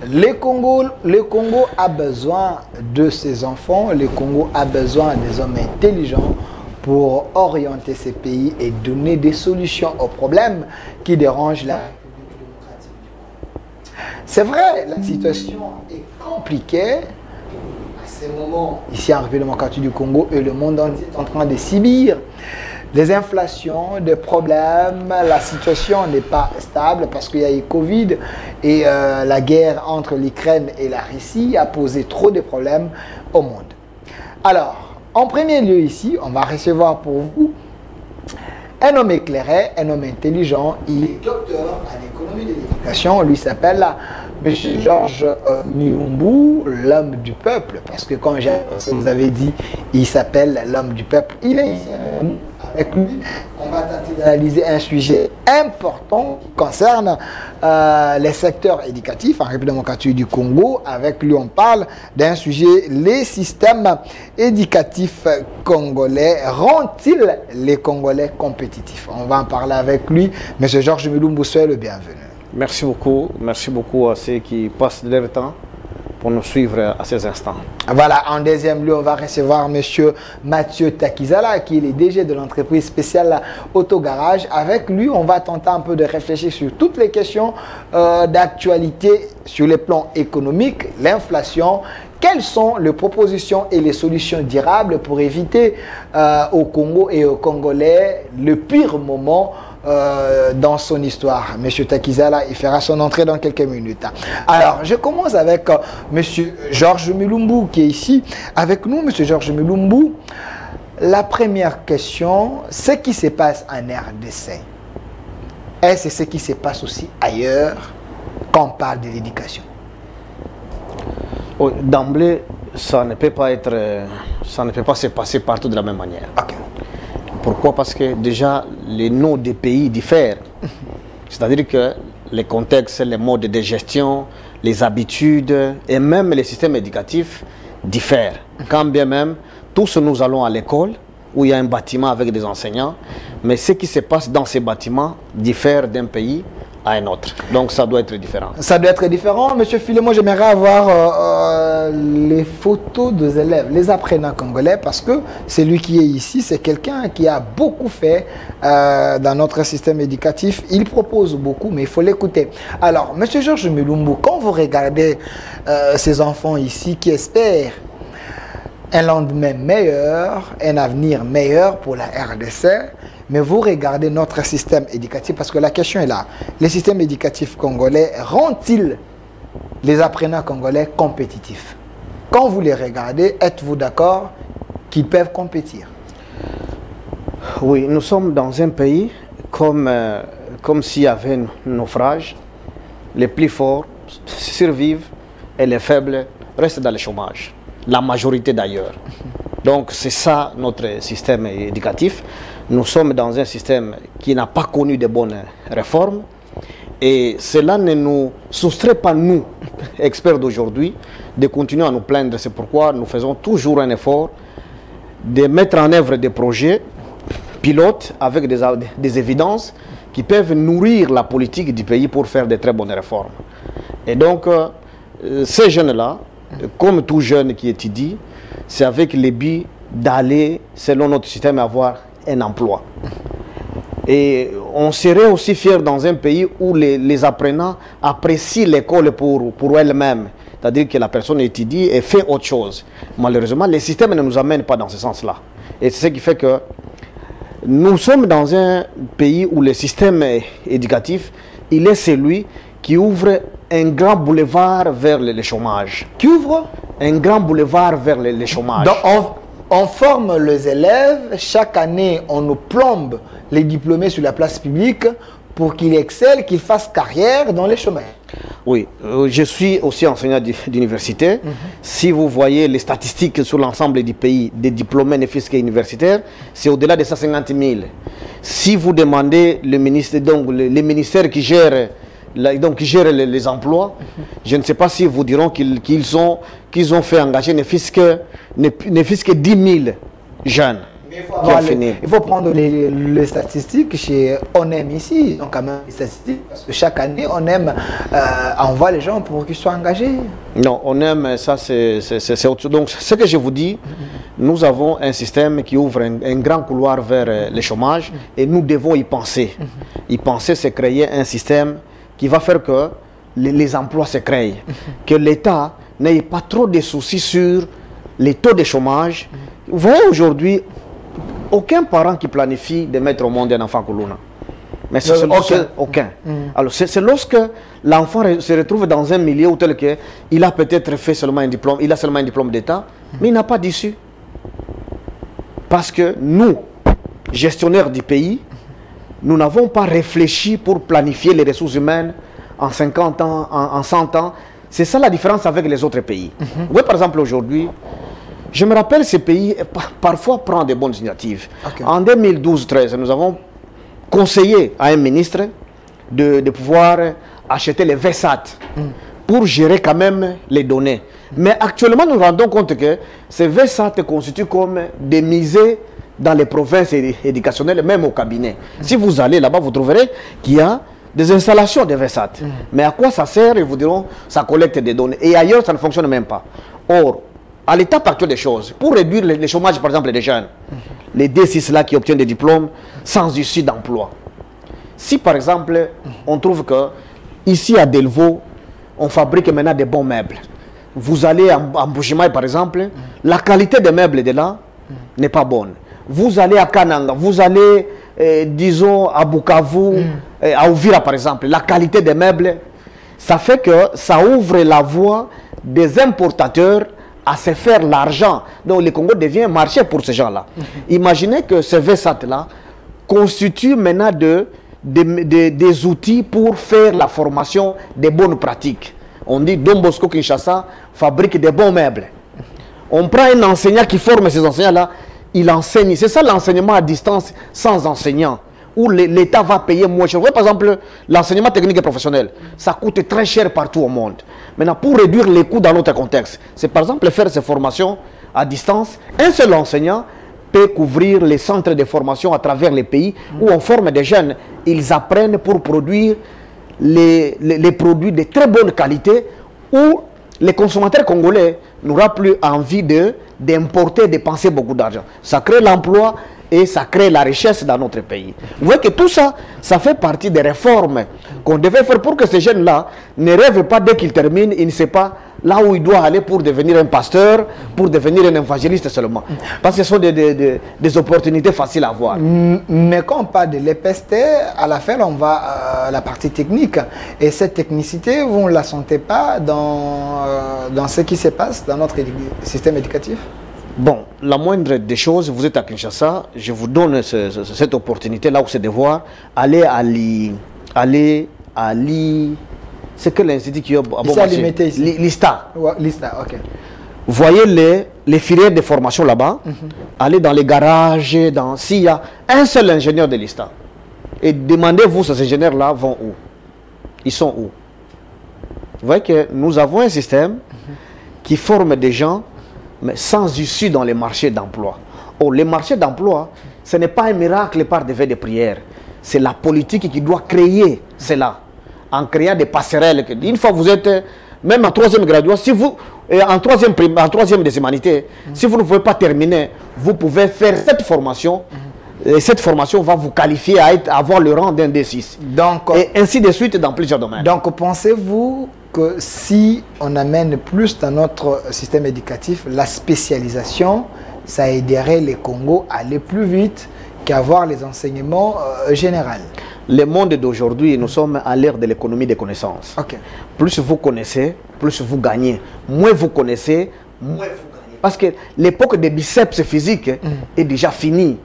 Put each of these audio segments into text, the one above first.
Le Congo a besoin de ses enfants, le Congo a besoin des hommes intelligents pour orienter ces pays et donner des solutions aux problèmes qui dérangent la République démocratique du Congo. C'est vrai, la situation est compliquée. À ces moments, ici en République démocratique du Congo et le monde entier est en train de subir des inflations, des problèmes, la situation n'est pas stable parce qu'il y a eu Covid et la guerre entre l'Ukraine et la Russie a posé trop de problèmes au monde. Alors, en premier lieu ici, on va recevoir pour vous un homme éclairé, un homme intelligent. Il est docteur en économie de l'éducation. Lui s'appelle M. Georges Mulumbu, l'homme du peuple. Parce que quand vous avez dit, il s'appelle l'homme du peuple. Il est ici avec lui. On va tenter d'analyser un sujet important qui concerne les secteurs éducatifs en République démocratique du Congo. Avec lui, on parle d'un sujet, les systèmes éducatifs congolais rendent-ils les Congolais compétitifs? On va en parler avec lui. M. Georges Mulumbu, soyez le bienvenu. Merci beaucoup à ceux qui passent leur temps pour nous suivre à ces instants. Voilà, en deuxième lieu, on va recevoir M. Mathieu Takizala, qui est le DG de l'entreprise spéciale Autogarage. Avec lui, on va tenter un peu de réfléchir sur toutes les questions d'actualité sur les plans économiques, l'inflation. Quelles sont les propositions et les solutions durables pour éviter au Congo et aux Congolais le pire moment dans son histoire? Monsieur Takizala, il fera son entrée dans quelques minutes. Alors, je commence avec Monsieur Georges Mulumbu qui est ici avec nous. Monsieur Georges Mulumbu, la première question, ce qui se passe en RDC, est-ce ce qui se passe aussi ailleurs quand on parle de l'éducation? D'emblée, ça ne peut pas se passer partout de la même manière. Okay. Pourquoi? Parce que déjà, les noms des pays diffèrent. C'est-à-dire que les contextes, les modes de gestion, les habitudes et même les systèmes éducatifs diffèrent. Quand bien même, tous nous allons à l'école où il y a un bâtiment avec des enseignants, mais ce qui se passe dans ces bâtiments diffère d'un pays à un autre. Donc ça doit être différent. Ça doit être différent. Monsieur Filemon, j'aimerais avoir les photos des élèves, les apprenants congolais, parce que celui qui est ici, c'est quelqu'un qui a beaucoup fait dans notre système éducatif. Il propose beaucoup, mais il faut l'écouter. Alors, Monsieur Georges Mulumbu, quand vous regardez ces enfants ici qui espèrent un lendemain meilleur, un avenir meilleur pour la RDC, mais vous regardez notre système éducatif, parce que la question est là. Les systèmes éducatifs congolais rendent-ils les apprenants congolais compétitifs? Quand vous les regardez, êtes-vous d'accord qu'ils peuvent compétir? Oui, nous sommes dans un pays comme s'il y avait un naufrage. Les plus forts survivent et les faibles restent dans le chômage. La majorité d'ailleurs. Donc c'est ça notre système éducatif. Nous sommes dans un système qui n'a pas connu de bonnes réformes et cela ne nous soustrait pas, nous, experts d'aujourd'hui, de continuer à nous plaindre. C'est pourquoi nous faisons toujours un effort de mettre en œuvre des projets pilotes avec des évidences qui peuvent nourrir la politique du pays pour faire de très bonnes réformes. Et donc, ces jeunes-là, comme tout jeune qui étudie, c'est avec le but d'aller, selon notre système, avoir un emploi. Et on serait aussi fier dans un pays où les apprenants apprécient l'école pour elle-même. C'est-à-dire que la personne étudie et fait autre chose. Malheureusement, le système ne nous amène pas dans ce sens-là. Et c'est ce qui fait que nous sommes dans un pays où le système éducatif, il est celui qui ouvre un grand boulevard vers le chômage. Qui ouvre un grand boulevard vers le chômage. Donc on forme les élèves, chaque année on nous plombe les diplômés sur la place publique pour qu'ils excellent, qu'ils fassent carrière dans les chômeurs. Oui, je suis aussi enseignant d'université. Si vous voyez les statistiques sur l'ensemble du pays des diplômés ne fût-ce qu'universitaires, c'est au-delà de 150 000. Si vous demandez le ministère, donc les ministères qui gèrent les emplois, je ne sais pas si vous diront qu'ils ont fait engager ne fût-ce que 10 000 jeunes. Il faut prendre les statistiques chez ONEM ici. Donc, quand même, les statistiques, parce que chaque année, ONEM envoie les gens pour qu'ils soient engagés. Non, ONEM, ça, c'est autre chose. Donc, ce que je vous dis, nous avons un système qui ouvre un grand couloir vers le chômage et nous devons y penser. Y penser, c'est créer un système qui va faire que les emplois se créent. Que l'État n'ait pas trop de soucis sur les taux de chômage. Vous voyez aujourd'hui, aucun parent qui planifie de mettre au monde un enfant Koulouna. Mais c'est aucun. Alors c'est lorsque l'enfant se retrouve dans un milieu où tel que il a peut-être fait seulement un diplôme, il a seulement un diplôme d'État, mais il n'a pas d'issue. Parce que nous, gestionnaires du pays, nous n'avons pas réfléchi pour planifier les ressources humaines en 50 ans, en 100 ans. C'est ça la différence avec les autres pays. Oui, par exemple, aujourd'hui, je me rappelle ces pays parfois prennent de bonnes initiatives. En 2012-13, nous avons conseillé à un ministre de pouvoir acheter les VSAT pour gérer quand même les données. Mais actuellement, nous nous rendons compte que ces VSAT constituent comme des musées dans les provinces éducationnelles, même au cabinet. Si vous allez là-bas, vous trouverez qu'il y a des installations de VSAT. Mais à quoi ça sert? Ils vous diront, ça collecte des données. Et ailleurs, ça ne fonctionne même pas. Or, à l'étape actuelle des choses, pour réduire le chômage, par exemple, des jeunes, les D6 là qui obtiennent des diplômes sans issue d'emploi. Si, par exemple, on trouve que ici à Delvaux, on fabrique maintenant des bons meubles. Vous allez en Bujimaï, par exemple, la qualité des meubles de là n'est pas bonne. Vous allez à Kananga, vous allez, disons, à Bukavu, à Ouvira, par exemple, la qualité des meubles, ça fait que ça ouvre la voie des importateurs à se faire l'argent. Donc le Congo devient un marché pour ces gens-là. Imaginez que ces VSAT-là constituent maintenant des outils pour faire la formation des bonnes pratiques. On dit Don Bosco Kinshasa fabrique des bons meubles. On prend un enseignant qui forme ces enseignants-là, il enseigne. C'est ça l'enseignement à distance sans enseignant, où l'État va payer moins cher. Vous voyez, par exemple, l'enseignement technique et professionnel, ça coûte très cher partout au monde. Maintenant, pour réduire les coûts dans notre contexte, c'est par exemple faire ces formations à distance. Un seul enseignant peut couvrir les centres de formation à travers les pays où on forme des jeunes. Ils apprennent pour produire les produits de très bonne qualité, où les consommateurs congolais n'auront plus envie d'importer, de dépenser beaucoup d'argent. Ça crée l'emploi et ça crée la richesse dans notre pays. Vous voyez que tout ça, ça fait partie des réformes qu'on devait faire pour que ces jeunes-là ne rêvent pas dès qu'ils terminent, ils ne savent pas là où ils doivent aller pour devenir un pasteur, pour devenir un évangéliste seulement. Parce que ce sont des opportunités faciles à avoir. Mais quand on parle de l'EPST, à la fin, on va à la partie technique. Et cette technicité, vous ne la sentez pas dans ce qui se passe dans notre système éducatif? Bon, la moindre des choses, vous êtes à Kinshasa, je vous donne cette opportunité-là où c'est de voir, aller à c'est que l'Institut qui a l'ISTA. L'ISTA, ok. Voyez les filières de formation là-bas, allez dans les garages, s'il y a un seul ingénieur de l'ISTA, et demandez-vous, ces ingénieurs-là vont où? Ils sont où? Vous voyez que nous avons un système qui forme des gens, mais sans issue dans les marchés d'emploi. Oh, les marchés d'emploi, ce n'est pas un miracle par des vœux de prière. C'est la politique qui doit créer cela, en créant des passerelles. Une fois que vous êtes, même en troisième graduat, si vous, en troisième des humanités, si vous ne pouvez pas terminer, vous pouvez faire cette formation. Et cette formation va vous qualifier à avoir le rang d'un D6. Et ainsi de suite dans plusieurs domaines. Donc, pensez-vous que si on amène plus dans notre système éducatif la spécialisation, ça aiderait les Congos à aller plus vite qu'avoir les enseignements généraux? Le monde d'aujourd'hui, nous sommes à l'ère de l'économie des connaissances. Plus vous connaissez, plus vous gagnez. Moins vous connaissez, moins vous gagnez. Parce que l'époque des biceps physiques est déjà finie.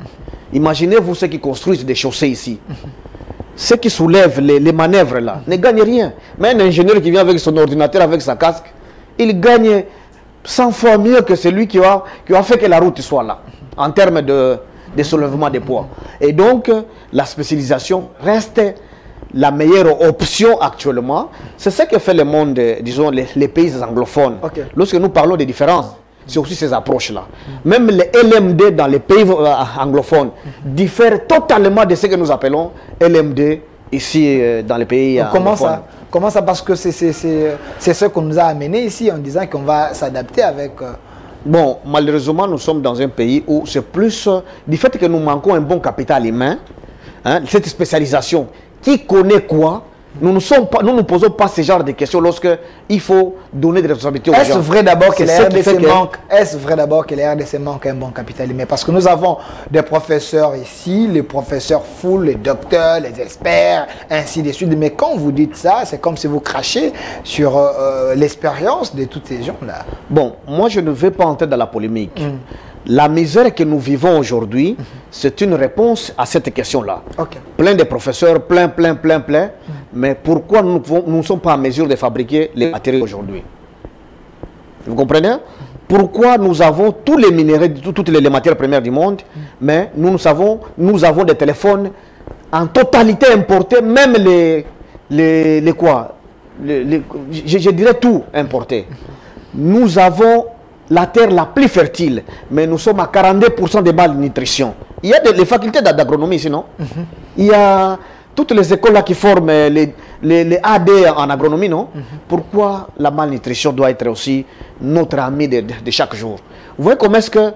Imaginez-vous ceux qui construisent des chaussées ici. Ceux qui soulèvent les manœuvres là ne gagnent rien. Mais un ingénieur qui vient avec son ordinateur, avec sa casque, il gagne 100 fois mieux que celui qui a fait que la route soit là, en termes de soulèvement de poids. Et donc, la spécialisation reste la meilleure option actuellement. C'est ce que fait le monde, disons, les pays anglophones. Lorsque nous parlons des différences, c'est aussi ces approches-là. Même les LMD dans les pays anglophones diffèrent totalement de ce que nous appelons LMD ici dans les pays anglophones. Comment ça? Parce que c'est ce qu'on nous a amené ici en disant qu'on va s'adapter avec... Bon, malheureusement, nous sommes dans un pays où c'est plus du fait que nous manquons un bon capital humain, hein, cette spécialisation. Qui connaît quoi? Nous ne posons pas ce genre de questions lorsque il faut donner des responsabilités aux gens. Est-ce vrai d'abord que la RDC manque? Est-ce vrai d'abord que la RDC manque un bon capital humain? Parce que nous avons des professeurs ici, les professeurs full, les docteurs, les experts, ainsi de suite. Mais quand vous dites ça, c'est comme si vous crachez sur l'expérience de tous ces gens-là. Bon, moi je ne vais pas entrer dans la polémique. La misère que nous vivons aujourd'hui, c'est une réponse à cette question-là. Plein de professeurs, plein. Mais pourquoi nous ne sommes pas en mesure de fabriquer les matériaux aujourd'hui? Vous comprenez? Pourquoi nous avons tous les minéraux, toutes les matières premières du monde, mais nous avons des téléphones en totalité importés, même je dirais tout importé. Nous avons la terre la plus fertile, mais nous sommes à 42% de malnutrition. Il y a les facultés d'agronomie ici, non? Il y a toutes les écoles là qui forment les AD en agronomie, non? Pourquoi la malnutrition doit être aussi notre ami de chaque jour? Vous voyez comment est-ce que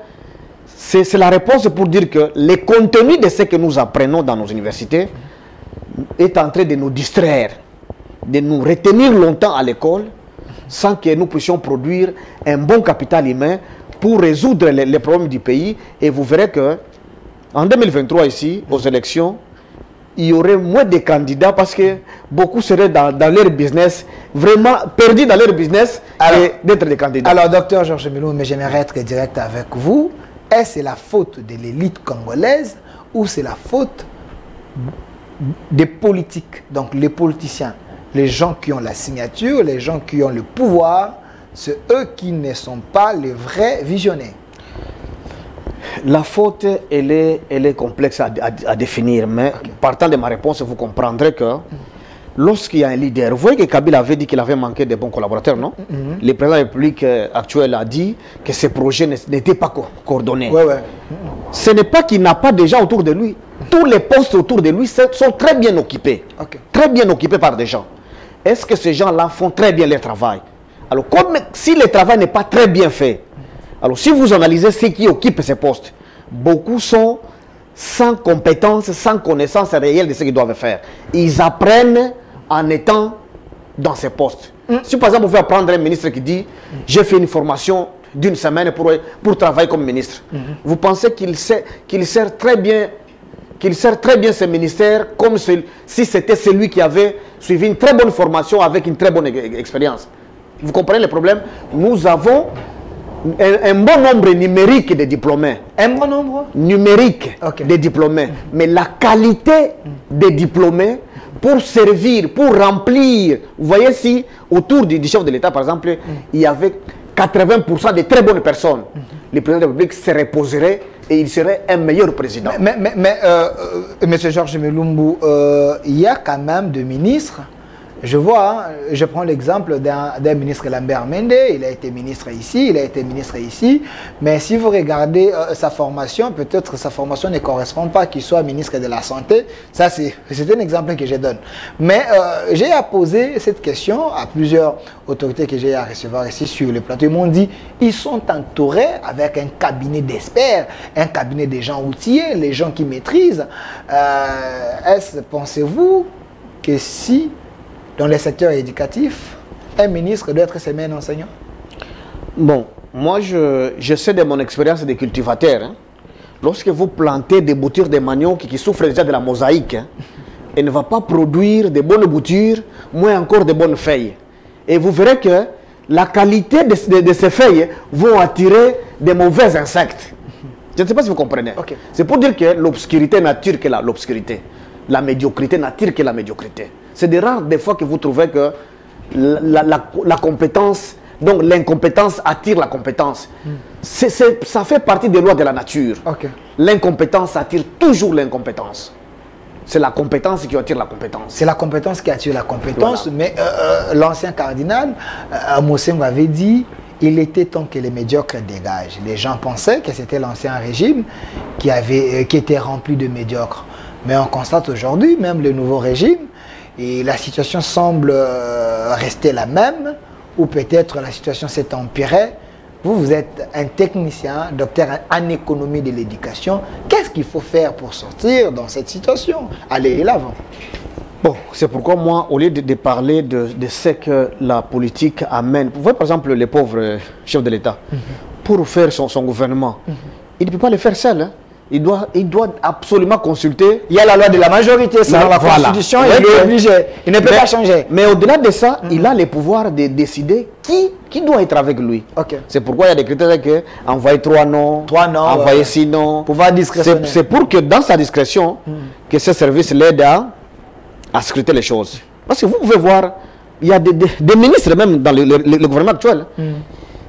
c'est la réponse pour dire que le contenu de ce que nous apprenons dans nos universités est en train de nous distraire, de nous retenir longtemps à l'école, sans que nous puissions produire un bon capital humain pour résoudre les problèmes du pays. Et vous verrez que en 2023 ici, aux élections, il y aurait moins de candidats parce que beaucoup seraient dans leur business, vraiment perdus dans leur business d'être des candidats. Alors, docteur Georges Milou, mais j'aimerais être direct avec vous. Est-ce la faute de l'élite congolaise ou c'est la faute des politiques, donc les politiciens? Les gens qui ont la signature, les gens qui ont le pouvoir, c'est eux qui ne sont pas les vrais visionnaires. La faute, elle est complexe à définir, mais partant de ma réponse, vous comprendrez que lorsqu'il y a un leader, vous voyez que Kabila avait dit qu'il avait manqué de bons collaborateurs, non? Le président de la République actuelle a dit que ces projets n'étaient pas coordonnés. Ce n'est pas qu'il n'a pas de gens autour de lui. Tous les postes autour de lui sont très bien occupés. Très bien occupés par des gens. Est-ce que ces gens-là font très bien leur travail? Alors, comme si le travail n'est pas très bien fait, alors si vous analysez ceux qui occupent ces postes, beaucoup sont sans compétence, sans connaissance réelle de ce qu'ils doivent faire. Ils apprennent en étant dans ces postes. Si par exemple, vous pouvez apprendre un ministre qui dit « j'ai fait une formation d'une semaine pour travailler comme ministre », vous pensez qu'il sert très bien ce ministère comme si c'était celui qui avait suivi une très bonne formation avec une très bonne expérience. Vous comprenez le problème? Nous avons un bon nombre numérique de diplômés. Un bon nombre numérique de diplômés. Mais la qualité des diplômés pour servir, pour remplir. Vous voyez, si autour du chef de l'État, par exemple, il y avait 80% de très bonnes personnes, le président de la République se reposerait et il serait un meilleur président. Mais M. Georges Milumbu, il y a quand même des ministres. Je vois, je prends l'exemple d'un ministre Lambert Mende, il a été ministre ici, mais si vous regardez sa formation, peut-être sa formation ne correspond pas qu'il soit ministre de la Santé. Ça, c'est un exemple que je donne. Mais j'ai posé cette question à plusieurs autorités que j'ai à recevoir ici sur le plateau. Ils m'ont dit, ils sont entourés avec un cabinet d'experts, un cabinet de gens outillés, les gens qui maîtrisent. Pensez-vous que si dans le secteur éducatif, un ministre doit être seulement un enseignant? Bon, moi je sais de mon expérience de cultivateur. Lorsque vous plantez des boutures de manioc qui souffrent déjà de la mosaïque, elle ne va pas produire de bonnes boutures, moins encore de bonnes feuilles. Et vous verrez que la qualité de ces feuilles vont attirer de mauvais insectes. Je ne sais pas si vous comprenez. C'est pour dire que l'obscurité n'attire que l'obscurité. La médiocrité n'attire que la médiocrité. C'est des rares des fois que vous trouvez que la compétence, donc l'incompétence attire la compétence. Ça fait partie des lois de la nature. L'incompétence attire toujours l'incompétence. C'est la compétence qui attire la compétence. C'est la compétence qui attire la compétence, voilà. Mais l'ancien cardinal, Mosengo avait dit, il était temps que les médiocres dégagent. Les gens pensaient que c'était l'ancien régime qui était rempli de médiocres. Mais on constate aujourd'hui, même le nouveau régime, et la situation semble rester la même, ou peut-être la situation s'est empirée. Vous êtes un technicien, docteur en économie de l'éducation. Qu'est-ce qu'il faut faire pour sortir dans cette situation? Aller de l'avant. Bon, c'est pourquoi moi, au lieu de parler de ce que la politique amène, vous voyez par exemple les pauvres chefs de l'État, pour faire son gouvernement, il ne peut pas le faire seul. Hein. Il doit absolument consulter. Il y a la loi de la majorité, ça, la Constitution, il est obligé. Il ne peut pas changer. Mais au-delà de ça, il a le pouvoir de décider qui doit être avec lui. Okay. C'est pourquoi il y a des critères que envoyer 3 noms, envoyer 6 noms. Pouvoir discrétionnaire. C'est pour que dans sa discrétion, que ce service l'aide à scruter les choses. Parce que vous pouvez voir, il y a des ministres même dans le gouvernement actuel.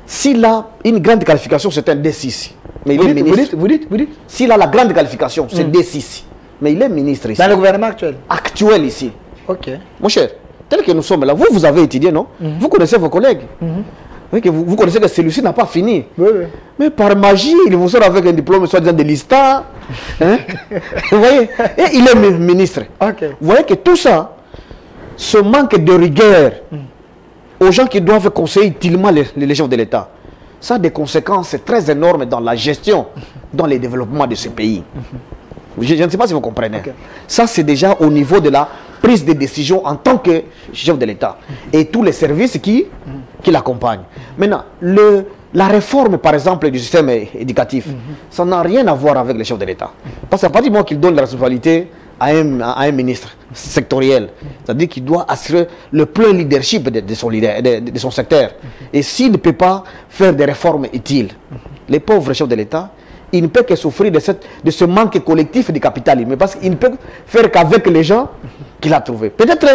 S'il a une grande qualification, c'est un D6. Mais il est ministre. Vous dites. S'il a la grande qualification, c'est D6. Mais il est ministre ici. Dans le gouvernement actuel? Actuel ici. Ok. Mon cher, tel que nous sommes là, vous avez étudié, non? Vous connaissez vos collègues. Vous connaissez que celui-ci n'a pas fini. Oui. Mais par magie, il vous sort avec un diplôme soi-disant de l'ISTA. Hein? Vous voyez? Et il est ministre. Okay. Vous voyez que tout ça, ce manque de rigueur aux gens qui doivent conseiller utilement les chefs de l'État, ça a des conséquences très énormes dans la gestion, dans le développement de ce pays. Je ne sais pas si vous comprenez. Okay. Ça, c'est déjà au niveau de la prise de décision en tant que chef de l'État et tous les services qui l'accompagnent. Maintenant, la réforme, par exemple, du système éducatif, ça n'a rien à voir avec les chefs de l'État. Parce qu'à partir du moment qu'il donne la responsabilité à un ministre sectoriel, c'est-à-dire qu'il doit assurer le plein leadership de son secteur. Et s'il ne peut pas faire des réformes utiles, les pauvres chefs de l'État, il ne peut que souffrir de ce manque collectif de capital humain, parce qu'il ne peut faire qu'avec les gens qu'il a trouvés. Peut-être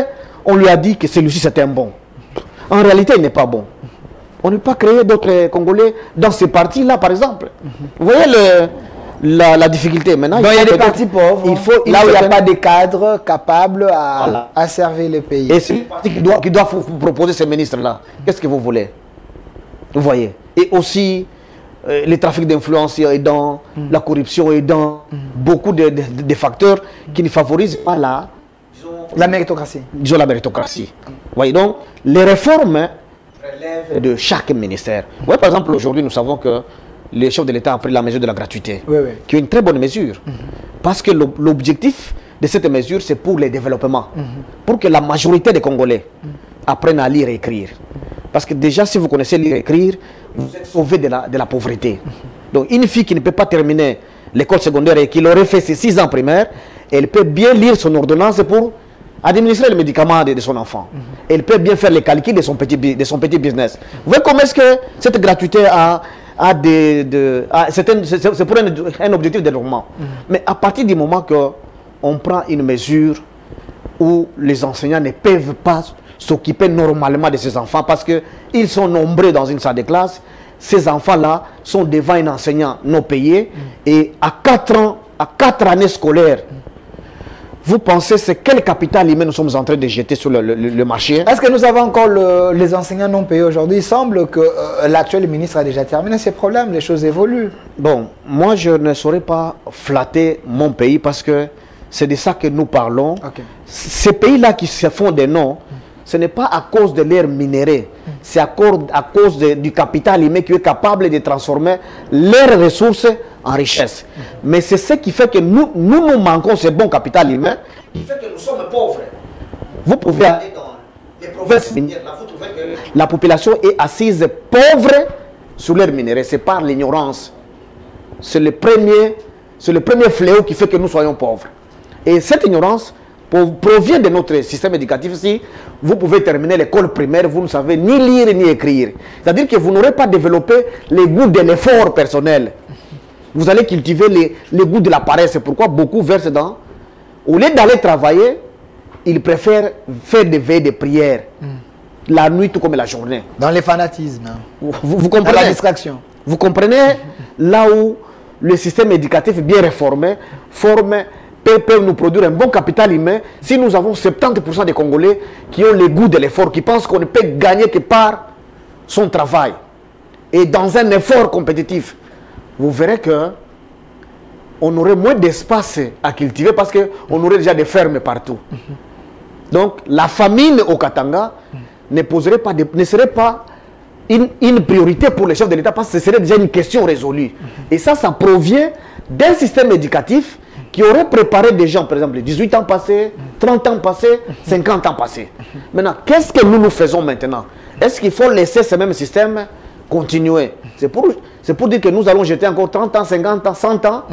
on lui a dit que celui-ci c'était un bon. En réalité, il n'est pas bon. On ne peut pas créer d'autres Congolais dans ces partis-là, par exemple. Vous voyez la difficulté maintenant. Donc il y a des partis pauvres, là où il n'y a pas de cadres capables à servir le pays. Et c'est une partie qui doit vous proposer ces ministres-là. Qu'est-ce que vous voulez? Vous voyez. Et aussi, le trafic d'influence aidant, la corruption aidant, beaucoup de facteurs qui ne favorisent pas la méritocratie. Disons la méritocratie. Vous voyez, donc, les réformes relèvent de chaque ministère. Vous voyez, par exemple, aujourd'hui, nous savons que les chefs de l'État ont pris la mesure de la gratuité, qui est une très bonne mesure. Parce que l'objectif de cette mesure, c'est pour le développement. Pour que la majorité des Congolais apprennent à lire et écrire. Parce que déjà, si vous connaissez lire et écrire, vous êtes sauvé de la pauvreté. Donc, une fille qui ne peut pas terminer l'école secondaire et qui aurait fait ses 6 ans primaires, elle peut bien lire son ordonnance pour administrer les médicaments de son enfant. Elle peut bien faire les calculs de son petit business. Vous voyez comment est-ce que cette gratuité c'est pour un objectif de développement. Mais à partir du moment qu'on prend une mesure où les enseignants ne peuvent pas s'occuper normalement de ces enfants parce qu'ils sont nombreux dans une salle de classe, ces enfants-là sont devant un enseignant non payé et à 4 années scolaires, vous pensez c'est quel capital humain nous sommes en train de jeter sur le marché? Est-ce que nous avons encore les enseignants non payés aujourd'hui? Il semble que l'actuel ministre a déjà terminé ces problèmes, les choses évoluent. Bon, moi je ne saurais pas flatter mon pays parce que c'est de ça que nous parlons. Okay. Ces pays-là qui se font des noms, ce n'est pas à cause de l'air minéré, c'est à cause du capital humain qui est capable de transformer leurs ressources en richesse. Mais c'est ce qui fait que nous manquons ce bon capital humain, qui fait que nous sommes pauvres. Vous pouvez aller dans les provinces minières, là vous trouvez que la population est assise pauvre sur l'air minéré. C'est par l'ignorance. C'est le premier fléau qui fait que nous soyons pauvres. Et cette ignorance provient de notre système éducatif. Si vous pouvez terminer l'école primaire, vous ne savez ni lire ni écrire. C'est-à-dire que vous n'aurez pas développé les goûts de l'effort personnel. Vous allez cultiver les goûts de la paresse. C'est pourquoi beaucoup versent dans... Au lieu d'aller travailler, ils préfèrent faire des veilles de prière. La nuit tout comme la journée. Dans les fanatismes. Vous comprenez? Dans la distraction. Vous comprenez là où le système éducatif bien réformé peut nous produire un bon capital humain si nous avons 70% des Congolais qui ont le goût de l'effort, qui pensent qu'on ne peut gagner que par son travail. et dans un effort compétitif, vous verrez que on aurait moins d'espace à cultiver parce qu'on aurait déjà des fermes partout. Donc la famine au Katanga ne serait pas une priorité pour les chefs de l'État parce que ce serait déjà une question résolue. Et ça provient d'un système éducatif qui aurait préparé des gens, par exemple, 18 ans passés, 30 ans passés, 50 ans passés. Maintenant, qu'est-ce que nous faisons maintenant? Est-ce qu'il faut laisser ce même système continuer? C'est pour dire que nous allons jeter encore 30 ans, 50 ans, 100 ans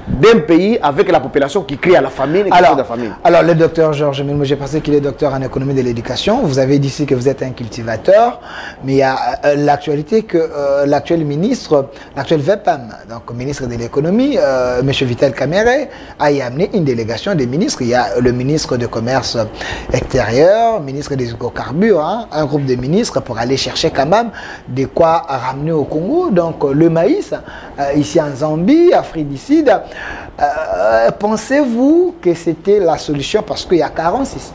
d'un pays avec la population qui crie à la famine et qui crie de la famine. Alors, le docteur Georges Milmo, j'ai pensé qu'il est docteur en économie de l'éducation. Vous avez dit ici que vous êtes un cultivateur, mais il y a l'actualité que l'actuel ministre, l'actuel VEPAM, donc ministre de l'économie, M. Vital Kamerhe, a y amené une délégation des ministres. Il y a le ministre du commerce extérieur, ministre des hydrocarbures, hein, un groupe de ministres pour aller chercher quand même de quoi ramener au Congo. Donc, le maïs, ici en Zambie, Afrique du Sud, pensez-vous que c'était la solution parce qu'il y a carence ici?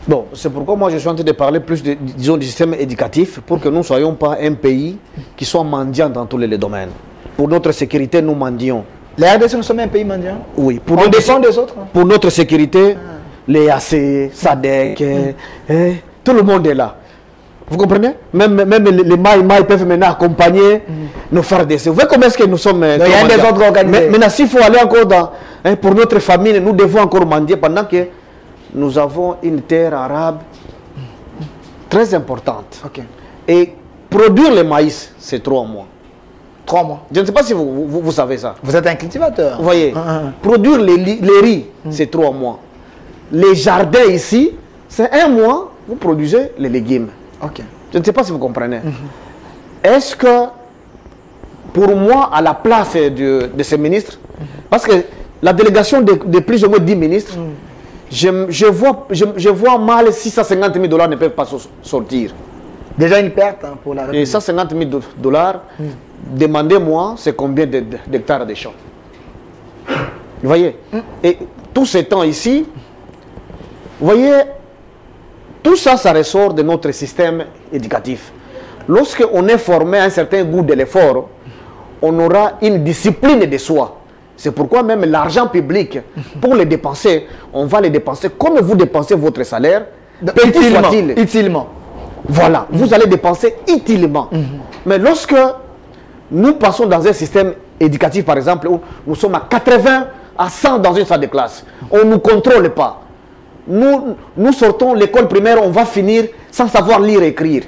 Bon, c'est pourquoi moi je suis en train de parler plus disons, du système éducatif pour que nous ne soyons pas un pays qui soit mendiant dans tous les domaines. Pour notre sécurité, nous mendions. Les RDC, nous sommes un pays mendiant? Oui. On dépend des autres? Pour notre sécurité, les AC, SADC, tout le monde est là. Vous comprenez? Même les maïs peuvent maintenant accompagner nos frères d'essai. Vous voyez comment est-ce que nous sommes... Il y a des ordres organisés. Maintenant, s'il faut aller encore pour notre famille, nous devons encore mendier pendant que nous avons une terre arabe très importante. Okay. Et produire le maïs, c'est 3 mois. 3 mois. Je ne sais pas si vous savez ça. Vous êtes un cultivateur. Vous voyez, produire les riz, c'est 3 mois. Les jardins ici, c'est 1 mois, vous produisez les légumes. Okay. Je ne sais pas si vous comprenez. Est-ce que, pour moi, à la place de ces ministres, parce que la délégation de plus ou moins 10 ministres, je vois mal 650 000 $ ne peuvent pas sortir. Déjà une perte hein, pour la République. Et 150 000 $, demandez-moi, c'est combien d'hectares de champs? Vous voyez? Et tout ce temps ici, vous voyez, tout ça, ça ressort de notre système éducatif. Lorsqu'on est formé à un certain goût de l'effort, on aura une discipline de soi. C'est pourquoi même l'argent public, pour les dépenser, on va les dépenser comme vous dépensez votre salaire, utilement. Voilà, vous allez dépenser utilement. Mais lorsque nous passons dans un système éducatif, par exemple, où nous sommes à 80 à 100 dans une salle de classe, on ne nous contrôle pas. Nous sortons l'école primaire, on va finir sans savoir lire et écrire.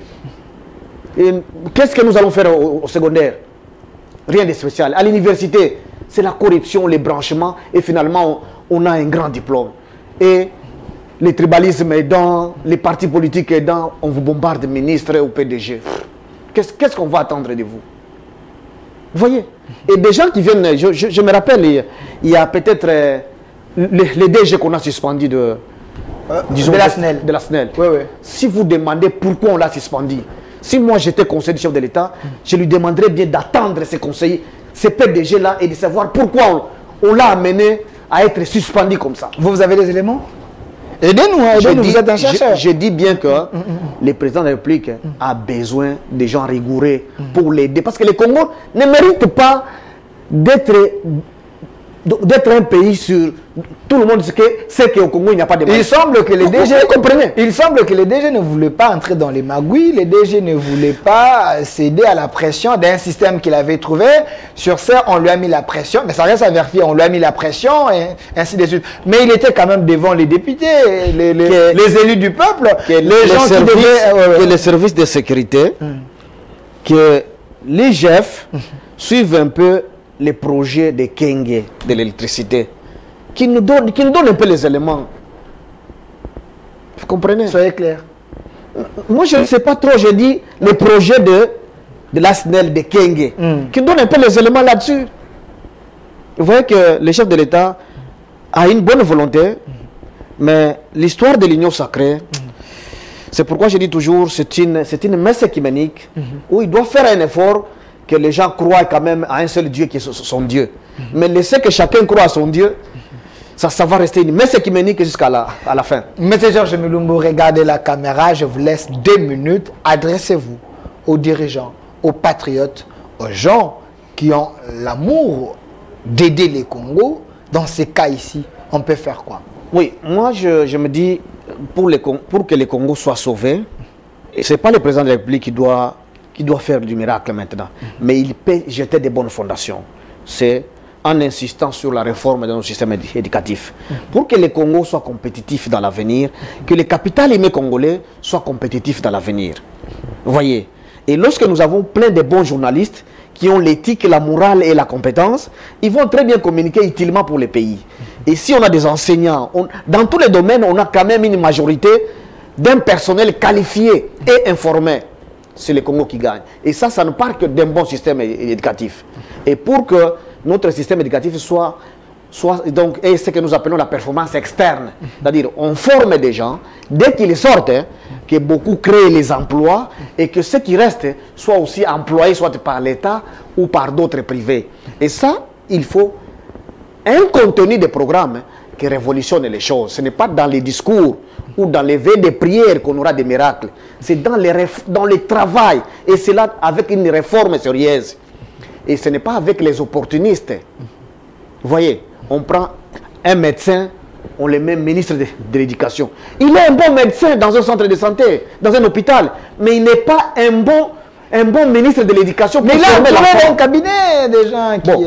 Qu'est-ce que nous allons faire au secondaire? Rien de spécial. À l'université, c'est la corruption, les branchements, et finalement, on a un grand diplôme. Et le tribalisme aidant, les partis politiques aidant, on vous bombarde ministre ou PDG. Qu'est-ce qu'on va attendre de vous? Vous voyez? Et des gens qui viennent, je me rappelle, il y a peut-être les DG qu'on a suspendus disons, de la SNEL. De la SNEL. Oui, oui. Si vous demandez pourquoi on l'a suspendu, si moi j'étais conseiller du chef de l'État, je lui demanderais bien d'attendre ces conseillers, ces PDG-là, et de savoir pourquoi on l'a amené à être suspendu comme ça. Vous avez des éléments? Aidez-nous, vous êtes un chercheur. Je dis bien que le président de la République a besoin de gens rigoureux pour l'aider. Parce que le Congo ne mérite pas d'être un pays sur... Tout le monde sait qu'au Congo, il n'y a pas de... Il semble que les DG... Vous comprenez? Il semble que les DG ne voulaient pas entrer dans les magouilles. Les DG ne voulaient pas céder à la pression d'un système qu'il avait trouvé. Sur ça, on lui a mis la pression. Mais ça reste à vérifier. On lui a mis la pression et ainsi de suite. Mais il était quand même devant les députés, les élus du peuple. Les gens qui devaient... Que les services de sécurité, que les chefs suivent un peu les projets de Kenge, de l'électricité, qui nous donnent un peu les éléments. Vous comprenez? Soyez clair. Moi, je ne sais pas trop, je dis les projets de la SNEL, de Kenge, qui donnent un peu les éléments là-dessus. Vous voyez que le chef de l'État a une bonne volonté, mais l'histoire de l'union sacrée, c'est pourquoi je dis toujours, c'est une messe œcuménique où il doit faire un effort que les gens croient quand même à un seul Dieu qui est son Dieu. Mais laisser que chacun croit à son Dieu, ça va rester une messe œcuménique jusqu'à la fin. Monsieur Georges Milumbu, regardez la caméra, je vous laisse 2 minutes. Adressez-vous aux dirigeants, aux patriotes, aux gens qui ont l'amour d'aider les Congos. Dans ces cas ici, on peut faire quoi? Oui, moi je me dis, pour que les Congos soient sauvés, ce n'est pas le président de la République qui doit faire du miracle maintenant, mais il peut jeter des bonnes fondations. C'est en insistant sur la réforme de notre système éducatif. Pour que les Congos soient compétitifs dans l'avenir, que les capitales aimées congolais soient compétitifs dans l'avenir. Vous voyez? Et lorsque nous avons plein de bons journalistes qui ont l'éthique, la morale et la compétence, ils vont très bien communiquer utilement pour les pays. Et si on a des enseignants, dans tous les domaines, on a quand même une majorité d'un personnel qualifié et informé. C'est le Congo qui gagne. Et ça ne part que d'un bon système éducatif. Et pour que notre système éducatif soit donc, et ce que nous appelons la performance externe, c'est-à-dire on forme des gens, dès qu'ils sortent, que beaucoup créent les emplois et que ceux qui restent soient aussi employés soit par l'État ou par d'autres privés. Et ça, il faut un contenu de programme qui révolutionne les choses. Ce n'est pas dans les discours ou dans les veilles de prière qu'on aura des miracles. C'est dans le travail. Et c'est là avec une réforme sérieuse. Et ce n'est pas avec les opportunistes. Vous voyez, on prend un médecin, on le met ministre de l'éducation. Il est un bon médecin dans un centre de santé, dans un hôpital, mais il n'est pas un bon ministre de l'éducation. Mais là, on a un cabinet des gens qui... Bon,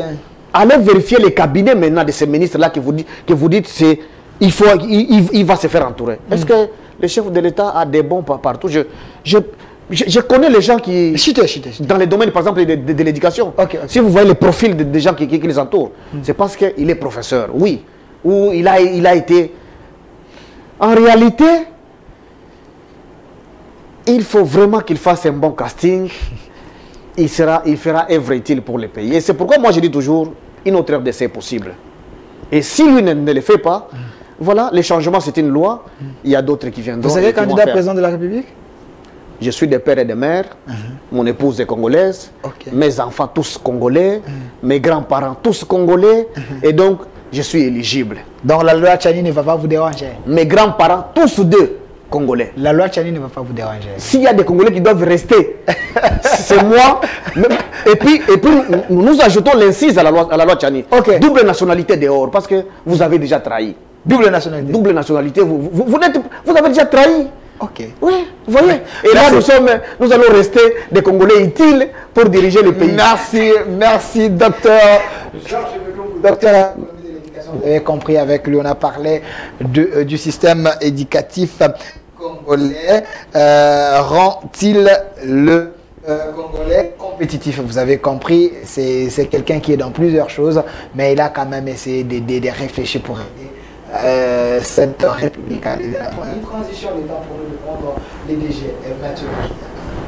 allez vérifier les cabinets maintenant de ces ministres-là que vous dites il va se faire entourer. Est-ce que le chef de l'État a des bons partout? Je connais les gens qui... Dans les domaines, par exemple, de l'éducation. Okay. Si vous voyez le profil des gens qui les entourent, c'est parce qu'il est professeur, oui. Ou il a été... En réalité, il faut vraiment qu'il fasse un bon casting. Il fera œuvre utile pour le pays. Et c'est pourquoi moi je dis toujours, une autre RDC est possible. Et si lui ne le fait pas, voilà, les changements c'est une loi. Il y a d'autres qui viendront. Vous savez, candidat président de la République? Je suis de père et de mère, mon épouse est congolaise, mes enfants tous congolais, mes grands-parents tous congolais, et donc je suis éligible. Donc la loi Tchani ne va pas vous déranger? Mes grands-parents, tous deux congolais. La loi Tchani ne va pas vous déranger? S'il y a des Congolais qui doivent rester, c'est moi. Et puis nous ajoutons l'incise à la loi Tchani. Double nationalité dehors, parce que vous avez déjà trahi. Double nationalité? Double nationalité, vous avez déjà trahi. Ok. Oui, vous voyez. Et là, nous allons rester des Congolais utiles pour diriger le pays. Merci, docteur. Docteur, vous avez compris, avec lui, on a parlé du système éducatif congolais. Rend-il le Congolais compétitif? Vous avez compris, c'est quelqu'un qui est dans plusieurs choses, mais il a quand même essayé de réfléchir pour aider cette république. Une transition, les temps pour nous de prendre les DG maintenant.